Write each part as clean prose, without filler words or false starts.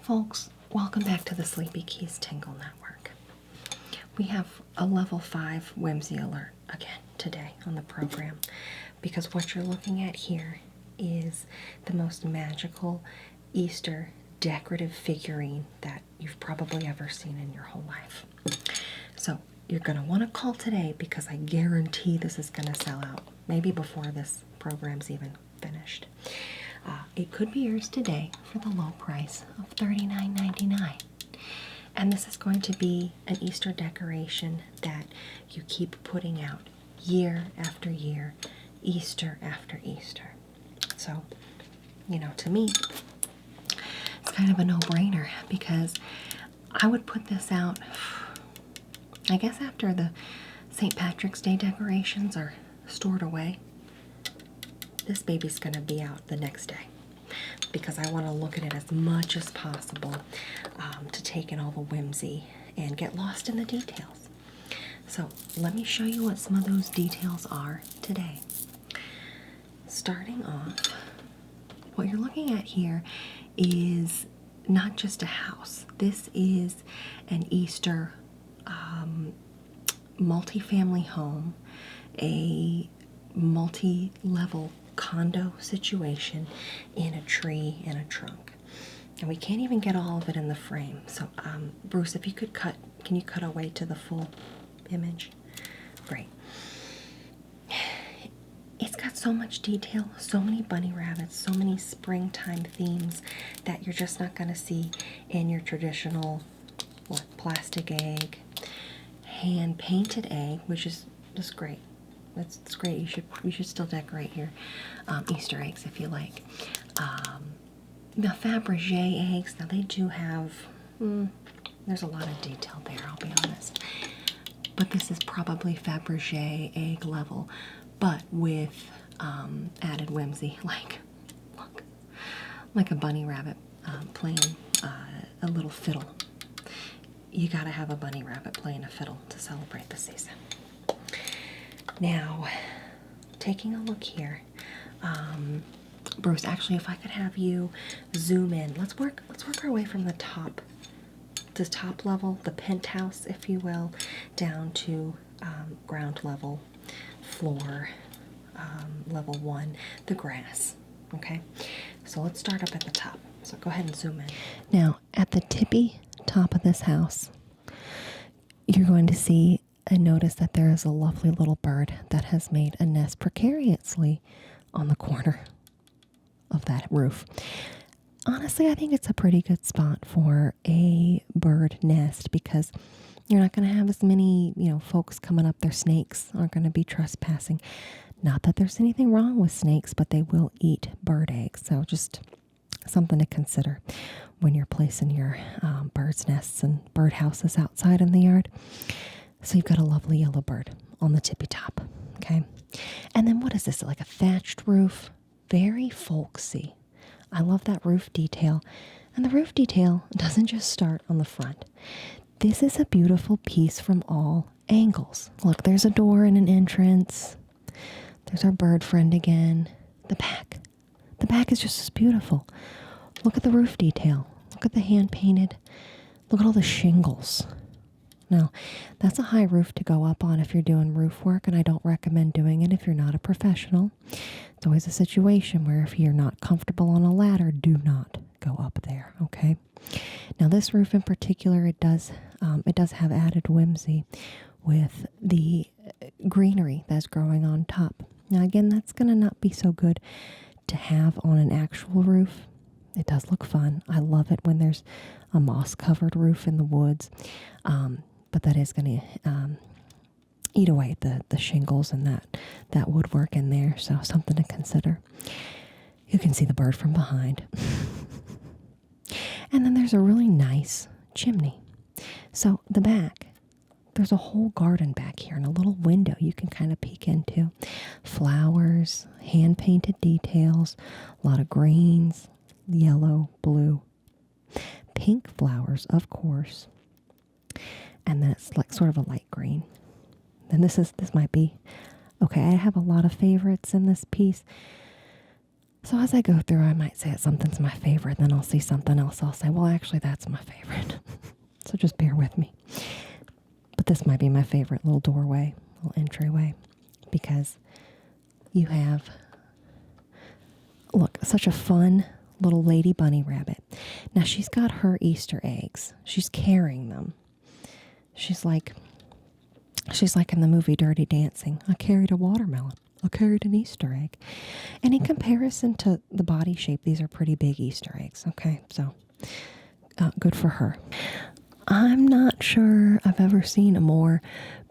Folks, welcome back to the Sleepy Keys Tingle Network. We have a level 5 whimsy alert again today on the program because what you're looking at here is the most magical Easter decorative figurine that you've probably ever seen in your whole life. So you're going to want to call today because I guarantee this is going to sell out, maybe before this program's even finished. It could be yours today for the low price of $39.99. And this is going to be an Easter decoration that you keep putting out year after year, Easter after Easter. So, you know, to me, it's kind of a no-brainer because I would put this out, I guess after the St. Patrick's Day decorations are stored away. This baby's going to be out the next day because I want to look at it as much as possible to take in all the whimsy and get lost in the details. So let me show you what some of those details are today. Starting off, what you're looking at here is not just a house. This is an Easter multi-family home, a multi-level condo situation in a tree and a trunk. And we can't even get all of it in the frame. So, Bruce, if you could can you cut away to the full image? Great. It's got so much detail, so many bunny rabbits, so many springtime themes that you're just not going to see in your traditional plastic egg, hand-painted egg, which is just great. It's great. You should still decorate your Easter eggs if you like. The Fabergé eggs, now they do have, there's a lot of detail there, I'll be honest. But this is probably Fabergé egg level, but with added whimsy, look, like a bunny rabbit playing a little fiddle. You gotta have a bunny rabbit playing a fiddle to celebrate the season. Now, taking a look here, Bruce, actually, if I could have you zoom in, let's work our way from the top level, the penthouse, if you will, down to ground level, floor, level 1, the grass. Okay, so let's start up at the top. So go ahead and zoom in. Now, at the tippy top of this house, you're going to see and notice that there is a lovely little bird that has made a nest precariously on the corner of that roof. Honestly, I think it's a pretty good spot for a bird nest because you're not going to have as many, folks coming up. Their snakes aren't going to be trespassing. Not that there's anything wrong with snakes, but they will eat bird eggs. So just something to consider when you're placing your bird's nests and bird houses outside in the yard. So you've got a lovely yellow bird on the tippy top, okay? And then what is this, like a thatched roof? Very folksy. I love that roof detail. And the roof detail doesn't just start on the front. This is a beautiful piece from all angles. Look, there's a door and an entrance. There's our bird friend again. The back. The back is just as beautiful. Look at the roof detail. Look at the hand-painted. Look at all the shingles. Now, that's a high roof to go up on if you're doing roof work, and I don't recommend doing it if you're not a professional. It's always a situation where if you're not comfortable on a ladder, do not go up there, okay? Now, this roof in particular, it does have added whimsy with the greenery that's growing on top. Now, again, that's going to not be so good to have on an actual roof. It does look fun. I love it when there's a moss-covered roof in the woods. But that is going to eat away at the shingles and that woodwork in there. So something to consider. You can see the bird from behind. And then there's a really nice chimney. So the back, there's a whole garden back here and a little window you can kind of peek into. Flowers, hand-painted details, a lot of greens, yellow, blue, pink flowers, of course. And then it's like sort of a light green. And this might be, okay, I have a lot of favorites in this piece. So as I go through, I might say that something's my favorite, then I'll see something else. I'll say, well, actually, that's my favorite. So just bear with me. But this might be my favorite little doorway, little entryway, because you have, look, such a fun little lady bunny rabbit. Now she's got her Easter eggs. She's carrying them. She's like in the movie Dirty Dancing. I carried a watermelon. I carried an Easter egg. And in comparison to the body shape, these are pretty big Easter eggs. Okay, so good for her. I'm not sure I've ever seen a more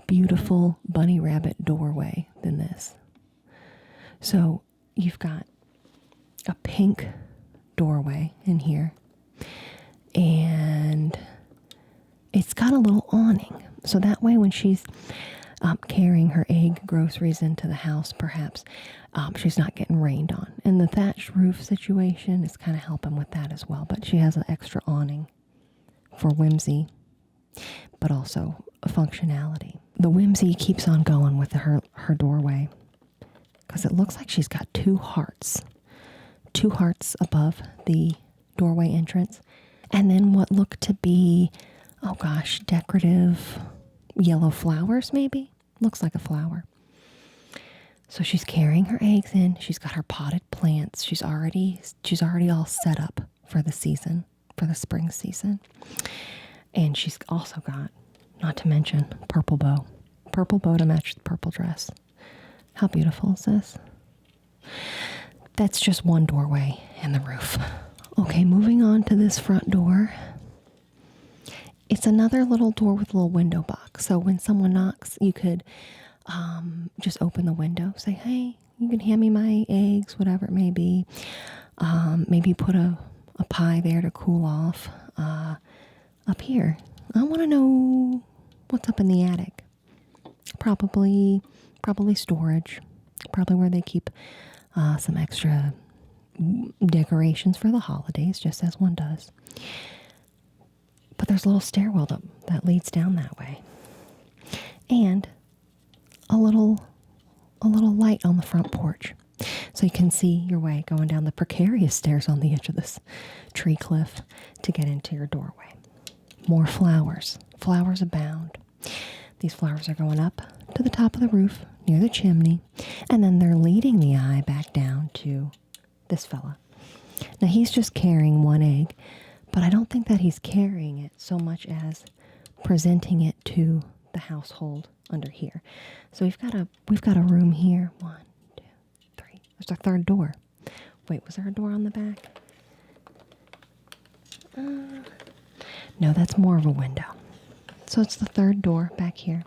beautiful bunny rabbit doorway than this. So you've got a pink doorway in here, and it's got a little awning. So that way when she's carrying her egg groceries into the house, perhaps she's not getting rained on. And the thatched roof situation is kind of helping with that as well. But she has an extra awning for whimsy, but also a functionality. The whimsy keeps on going with her doorway, because it looks like she's got two hearts above the doorway entrance, and then what look to be, oh gosh, decorative yellow flowers, maybe. Looks like a flower. So she's carrying her eggs in. She's got her potted plants. She's already all set up for the season, for the spring season. And she's also got, not to mention, purple bow to match the purple dress. How beautiful is this? That's just one doorway in the roof. Okay, moving on to this front door. It's another little door with a little window box. So when someone knocks, you could just open the window, say, hey, you can hand me my eggs, whatever it may be. Maybe put a pie there to cool off. Up here, I want to know what's up in the attic. Probably storage. Probably where they keep some extra decorations for the holidays, just as one does. But there's a little stairwell that leads down that way. And a little light on the front porch. So you can see your way going down the precarious stairs on the edge of this tree cliff to get into your doorway. More flowers. Flowers abound. These flowers are going up to the top of the roof near the chimney, and then they're leading the eye back down to this fella. Now he's just carrying one egg, but I don't think that he's carrying it so much as presenting it to the household under here. So we've got a room here. 1, 2, 3. There's our third door. Wait, was there a door on the back? No, that's more of a window. So it's the third door back here.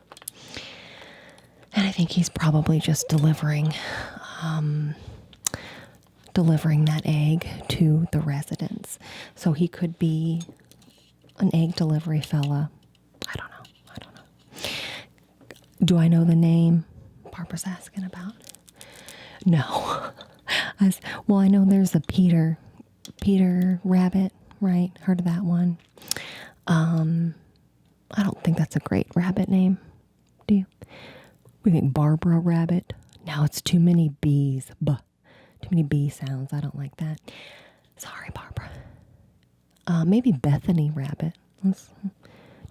And I think he's probably just delivering that egg to the residents. So he could be an egg delivery fella. I don't know. Do I know the name Barbara's asking about? No. Well, I know there's a Peter rabbit, right? Heard of that one. I don't think that's a great rabbit name. Do you? We think Barbara rabbit. Now it's too many B's. Too many B sounds. I don't like that. Sorry, Barbara. Maybe Bethany rabbit.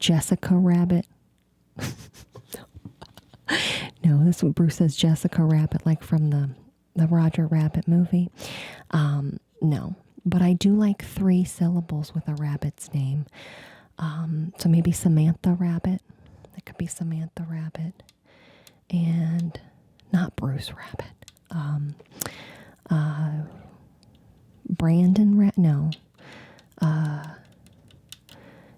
Jessica rabbit. No, this one Bruce says Jessica rabbit, like from the Roger Rabbit movie. No, but I do like 3 syllables with a rabbit's name. So maybe Samantha rabbit. It could be Samantha rabbit, and not Bruce rabbit. Brandon no.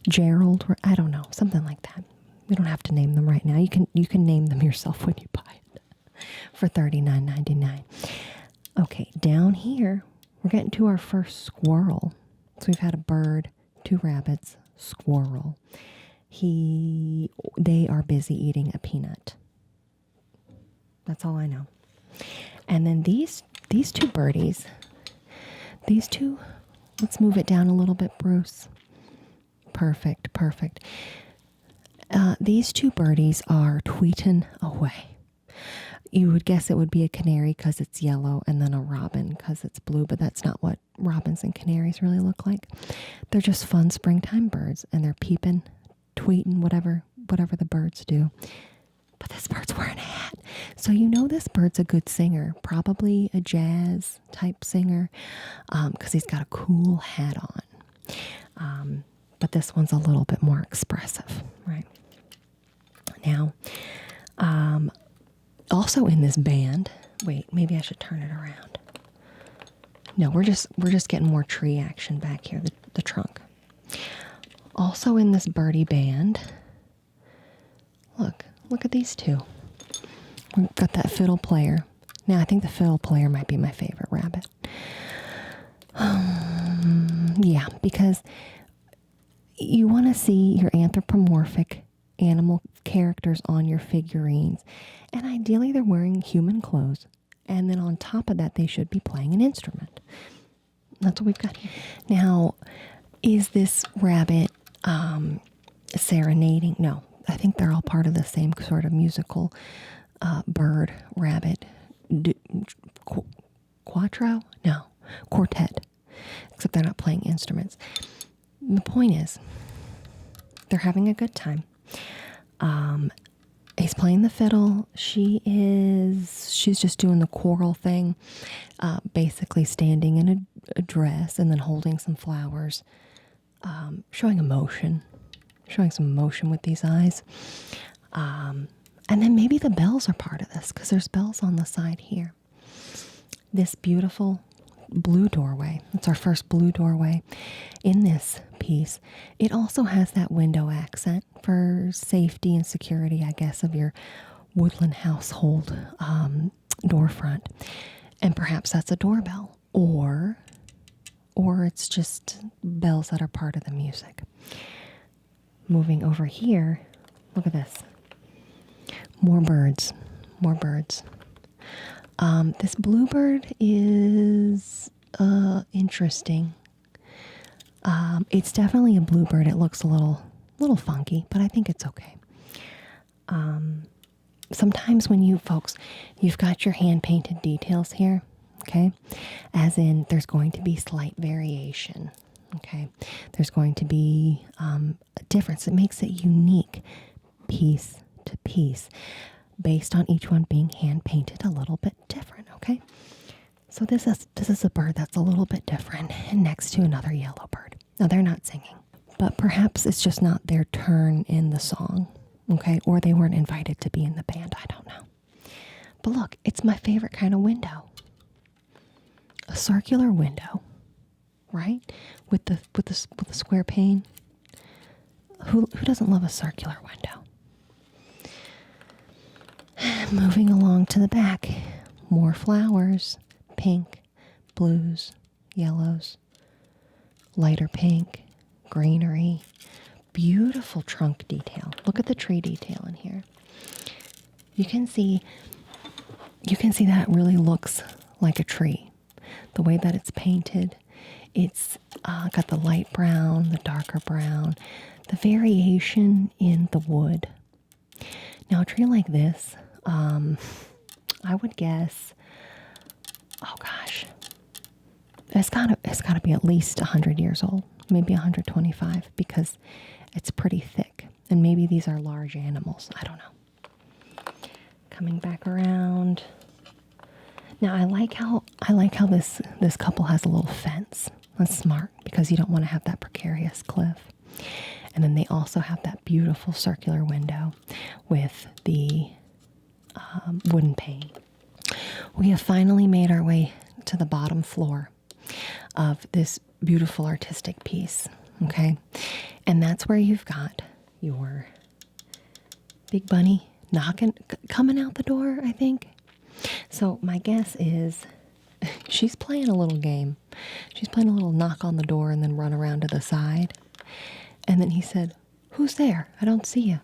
Gerald, I don't know, something like that. We don't have to name them right now. You can name them yourself when you buy it for $39.99. Okay, down here we're getting to our first squirrel. So we've had a bird, 2 rabbits, squirrel. They are busy eating a peanut. That's all I know. And then these 2 birdies, let's move it down a little bit, Bruce. Perfect. These 2 birdies are tweeting away. You would guess it would be a canary because it's yellow, and then a robin because it's blue, but that's not what robins and canaries really look like. They're just fun springtime birds, and they're peeping, tweeting, whatever the birds do. But this bird's wearing a hat. So you know this bird's a good singer, probably a jazz type singer, because he's got a cool hat on. But this one's a little bit more expressive, right? Now, also in this band, wait, maybe I should turn it around. No, we're just getting more tree action back here, the trunk. Also in this birdie band, look at these two. We've got that fiddle player. Now, I think the fiddle player might be my favorite rabbit. Yeah, because you want to see your anthropomorphic animal characters on your figurines. And ideally, they're wearing human clothes. And then on top of that, they should be playing an instrument. That's what we've got here. Now, is this rabbit serenading? No, I think they're all part of the same sort of musical bird, rabbit, quattro? No, quartet. Except they're not playing instruments. The point is, they're having a good time. He's playing the fiddle. She's just doing the choral thing, basically standing in a dress and then holding some flowers, showing some emotion with these eyes. And then maybe the bells are part of this, because there's bells on the side here. This beautiful blue doorway. It's our first blue doorway in this piece. It also has that window accent for safety and security, I guess, of your woodland household door front. And perhaps that's a doorbell, or it's just bells that are part of the music. Moving over here, look at this. More birds. This bluebird is interesting. It's definitely a bluebird. It looks a little funky, but I think it's okay. Sometimes when you've got your hand-painted details here, okay? As in, there's going to be slight variation, okay? There's going to be a difference. It makes it unique piece to piece, based on each one being hand-painted a little bit different, okay? So this is a bird that's a little bit different, and next to another yellow bird. Now, they're not singing, but perhaps it's just not their turn in the song, okay? Or they weren't invited to be in the band, I don't know. But look, it's my favorite kind of window. A circular window, right? With the square pane. Who doesn't love a circular window? Moving along to the back, more flowers, pink, blues, yellows, lighter pink, greenery, beautiful trunk detail. Look at the tree detail in here. You can see that it really looks like a tree. The way that it's painted, it's got the light brown, the darker brown, the variation in the wood. Now, a tree like this, I would guess, oh gosh, it's gotta be at least 100 years old, maybe 125, because it's pretty thick. And maybe these are large animals. I don't know. Coming back around. Now, I like how this couple has a little fence. That's smart, because you don't want to have that precarious cliff. And then they also have that beautiful circular window with the wooden pane. We have finally made our way to the bottom floor of this beautiful artistic piece, okay? And that's where you've got your big bunny coming out the door, I think. So my guess is she's playing a little game. She's playing a little knock on the door and then run around to the side. And then he said, "Who's there? I don't see you."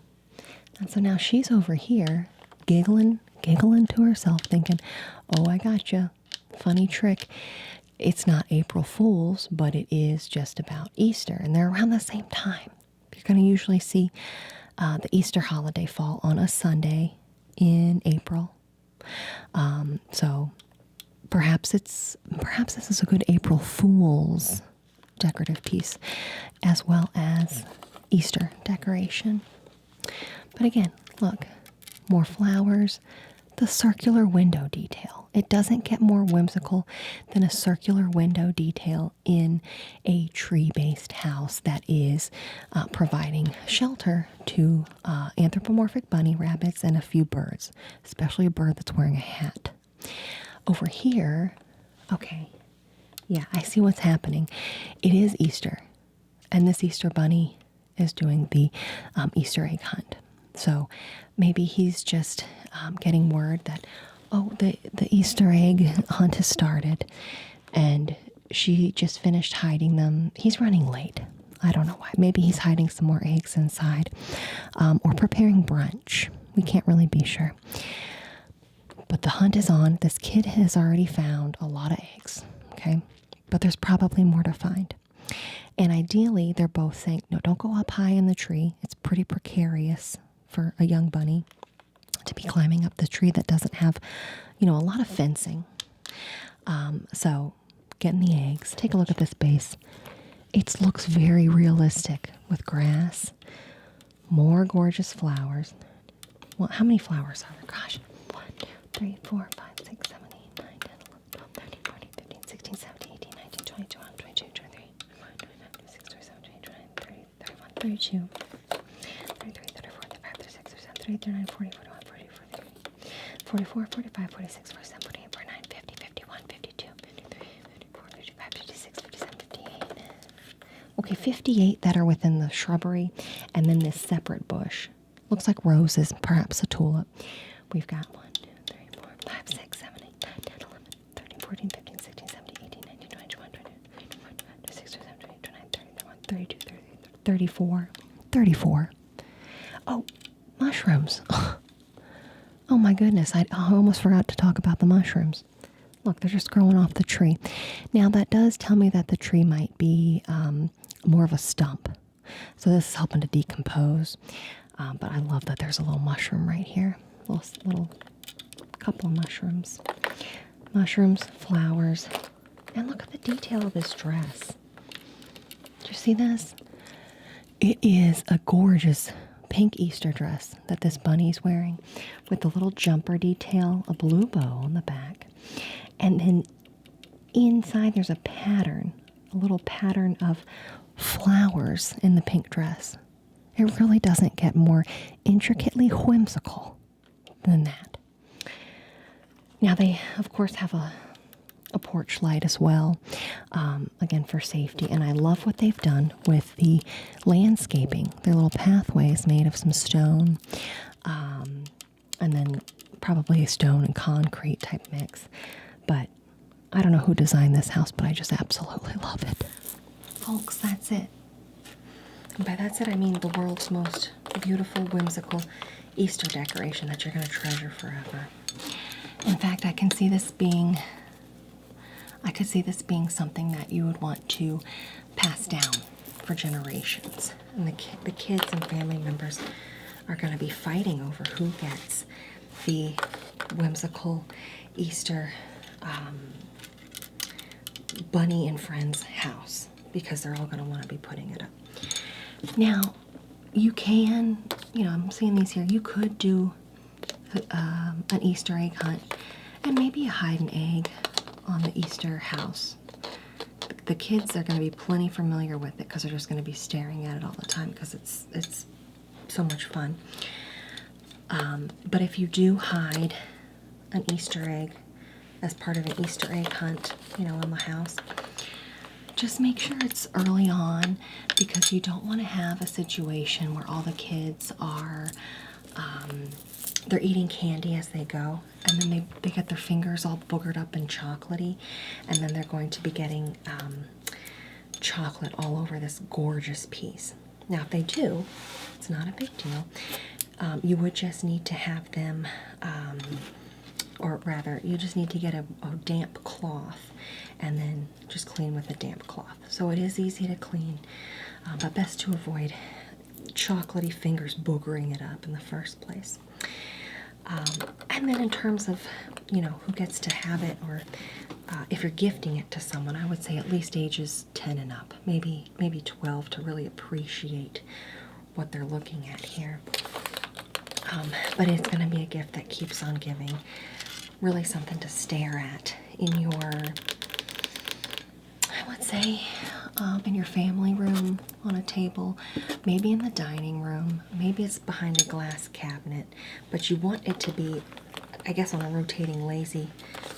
And so now she's over here giggling to herself, thinking, "Oh, I gotcha. Funny trick." It's not April Fool's, but it is just about Easter, and they're around the same time. You're going to usually see the Easter holiday fall on a Sunday in April. So perhaps this is a good April Fool's decorative piece, as well as Easter decoration. But again, look, more flowers, the circular window detail. It doesn't get more whimsical than a circular window detail in a tree-based house that is providing shelter to anthropomorphic bunny rabbits and a few birds, especially a bird that's wearing a hat. Over here, okay, yeah, I see what's happening. It is Easter, and this Easter bunny is doing the Easter egg hunt. So maybe he's just getting word that, oh, the Easter egg hunt has started, and she just finished hiding them. He's running late. I don't know why. Maybe he's hiding some more eggs inside, or preparing brunch. We can't really be sure. But the hunt is on. This kid has already found a lot of eggs, okay? But there's probably more to find. And ideally, they're both saying, no, don't go up high in the tree. It's pretty precarious for a young bunny to be climbing up the tree that doesn't have, a lot of fencing. So getting the eggs. Take a look at this base. It looks very realistic with grass, more gorgeous flowers. Well, how many flowers are there? Gosh, 1, 2, 3, 4, 5, 6, 7, 8, 9, 10, 11, 12, 13, 14, 15, 16, 17, 18, 19, 20, 21, 22, 23, 24, 25, 26, 27, 28, 29, 30, 31, 32, 33, 34, 35, 36, 37, 38, 39, 40, 41, 42, 43, 44, 45, 46, 47, 48, 49, 50, 51, 52, 53, 54, 55, 56, 57, 58. Okay, 58 that are within the shrubbery, and then this separate bush. Looks like roses, perhaps a tulip. We've got 1, 2, 3, 4, 5, 6, 7, 8, 9, 10, 11, 13, 14, 15, 16, 17, 18, 19, 20, 21, 22, 23, 24, 26, 27, 28, 29, 30, 31, 32, 33, 34. 34. Oh, mushrooms. Oh my goodness, I almost forgot to talk about the mushrooms. Look, they're just growing off the tree. Now that does tell me that the tree might be more of a stump. So this is helping to decompose. But I love that there's a little mushroom right here. Little couple of mushrooms. Mushrooms, flowers. And look at the detail of this dress. Do you see this? It is a gorgeous pink Easter dress that this bunny's wearing with the little jumper detail, a blue bow on the back. And then inside there's a pattern, a little pattern of flowers in the pink dress. It really doesn't get more intricately whimsical than that. Now they, of course, have a porch light as well, again for safety. And I love what they've done with the landscaping. Their little pathways made of some stone, and then probably a stone and concrete type mix. But I don't know who designed this house, but I just absolutely love it. Folks, that's it. And by that's it, I mean the world's most beautiful, whimsical Easter decoration that you're going to treasure forever. In fact, I could see this being something that you would want to pass down for generations. And the kids and family members are going to be fighting over who gets the whimsical Easter Bunny and Friends house, because they're all going to want to be putting it up. Now, you can, I'm seeing these here, you could do an Easter egg hunt and maybe a hide an egg on the Easter house. The kids are going to be plenty familiar with it because they're just going to be staring at it all the time because it's so much fun. But if you do hide an Easter egg as part of an Easter egg hunt, in the house, just make sure it's early on, because you don't want to have a situation where all the kids are, they're eating candy as they go, and then they get their fingers all boogered up and chocolatey, and then they're going to be getting chocolate all over this gorgeous piece. Now, if they do, it's not a big deal. You would just need to have them, or rather, you just need to get a damp cloth and then just clean with a damp cloth. So it is easy to clean, but best to avoid chocolatey fingers boogering it up in the first place. And then in terms of, you know, who gets to have it, or if you're gifting it to someone, I would say at least ages 10 and up, maybe 12, to really appreciate what they're looking at here. But it's going to be a gift that keeps on giving. Really something to stare at in your, I would say, in your family room, on a table, maybe in the dining room, maybe it's behind a glass cabinet, but you want it to be, I guess, on a rotating lazy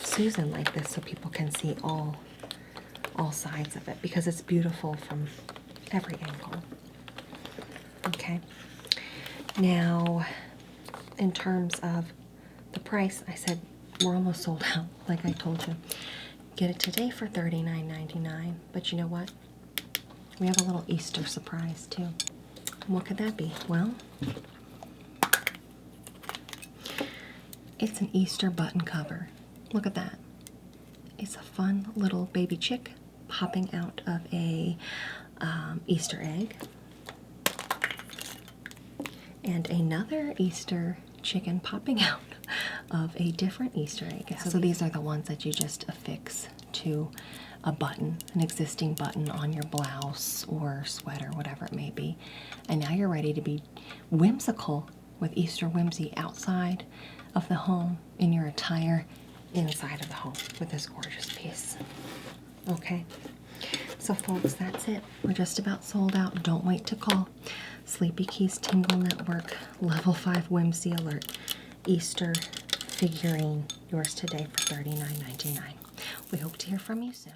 Susan like this, so people can see all sides of it, because it's beautiful from every angle. Okay, now in terms of the price, I said we're almost sold out, like I told you. Get it today for $39.99, but you know what? We have a little Easter surprise too. What could that be? Well, it's an Easter button cover. Look at that. It's a fun little baby chick popping out of a Easter egg. And another Easter chicken popping out of a different Easter egg. So these are the ones that you just affix to a button, an existing button on your blouse or sweater, whatever it may be. And now you're ready to be whimsical with Easter whimsy outside of the home, in your attire inside of the home with this gorgeous piece. Okay, so folks, that's it. We're just about sold out. Don't wait to call. Sleepy Keys Tingle Network, level 5 whimsy alert, Easter figurine, yours today for $39.99. We hope to hear from you soon.